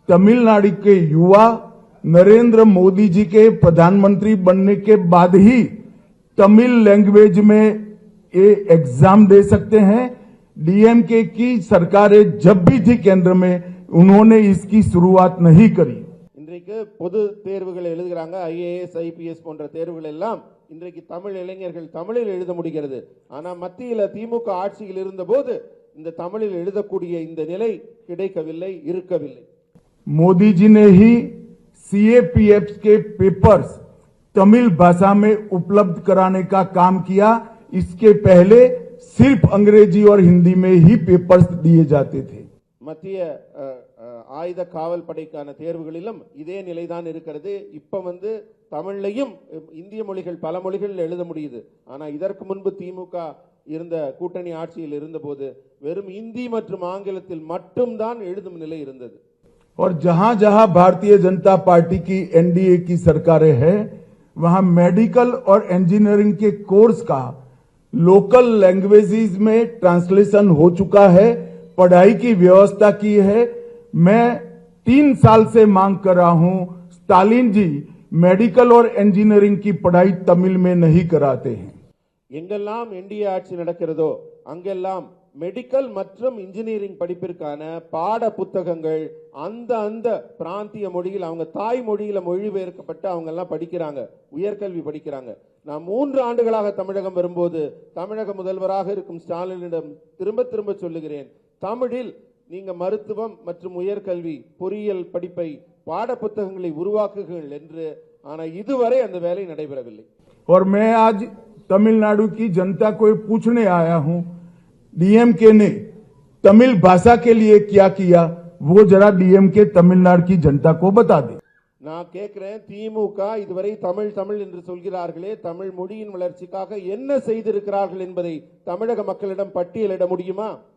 तमिलनाडु के युवा नरेंद्र मोदी जी के प्रधानमंत्री बनने के बाद ही तमिल लैंग्वेज में ये एग्जाम दे सकते हैं। डीएमके की सरकारें जब भी थी केंद्र में, उन्होंने इसकी शुरुआत नहीं करी। இன்றைக்கு பொது தேர்வுகள் எழுதுகிறாங்க, ஐஏஎஸ் ஐபிஎஸ் போன்ற தேர்வுகள் எல்லாம் இன்றைக்கு தமிழ் இளைஞர்கள் தமிழில் எழுத முடிகிறது. ஆனா மத்தியில் திமுக ஆட்சியில் இருந்தபோது இந்த தமிழில் எழுதக்கூடிய இந்த நிலை கிடைக்கவில்லை, இருக்கவில்லை. मोदी जी ने ही सीएपीएफ के पेपर्स तमिल भाषा में उपलब्ध कराने का काम किया। इसके पहले सिर्फ अंग्रेजी और हिंदी में ही पेपर्स दिए जाते थे। மத்திய ஆயுத காவல் படைக்கான தேர்வுகளிலும் இதே நிலைதான் இருக்கிறது. இப்ப தமிழ்லையும் இந்திய மொழிகள் பல மொழிகளில் எழுத முடியுது. ஆனா இதற்கு முன்பு திமுக இருந்த கூட்டணி ஆட்சியில் இருந்தபோது வெறும் இந்தி மற்றும் ஆங்கிலத்தில் மட்டும்தான் எழுதும் நிலை இருந்தது. और जहां जहां भारतीय जनता पार्टी की एनडीए की सरकारें हैं, वहां मेडिकल और इंजीनियरिंग के कोर्स का लोकल लैंग्वेजेस में ट्रांसलेशन हो चुका है, पढ़ाई की व्यवस्था की है। मैं 3 साल से मांग कर रहा हूं, स्टालिन जी मेडिकल और इंजीनियरिंग की पढ़ाई तमिल में नहीं कराते हैं। எங்கெல்லாம் என்டிஏ ஆட்சி நடக்கிறதோ அங்கெல்லாம் மெடிக்கல் மற்றும் இன்ஜினியரிங் படிப்பிற்கான பாட புத்தகங்கள் அந்த பிராந்திய மொழியில் அவங்க தாய் மொழியில மொழிபெயர்க்கப்பட்டு அவங்க எல்லாம் படிக்கிறாங்க, உயர்கல்வி படிக்கிறாங்க. நான் 3 ஆண்டுகளாக தமிழகம் வரும்போது தமிழக முதல்வராக இருக்கும் ஸ்டாலினிடம் திரும்ப திரும்ப சொல்லுகிறேன், தமிழில் நீங்க மருத்துவம் மற்றும் உயர்கல்வி பொறியியல் படிப்பை பாட புத்தகங்களை உருவாக்குங்கள் என்று. ஆனா இதுவரை அந்த வேலை நடைபெறவில்லை. और मैं आज तमिलनाडु की जनता को पूछने आया हूं, डीएमके ने तमिल भाषा के लिए क्या किया, वो जरा डीएमके तमिलनाडु की जनता को बता दे। நான் கேட்கிறேன், திமுக இதுவரை தமிழ் தமிழ் என்று சொல்கிறார்களே, தமிழ் மொழியின் வளர்ச்சிக்காக என்ன செய்திருக்கிறார்கள் என்பதை தமிழக மக்களிடம் பட்டியலிட முடியுமா?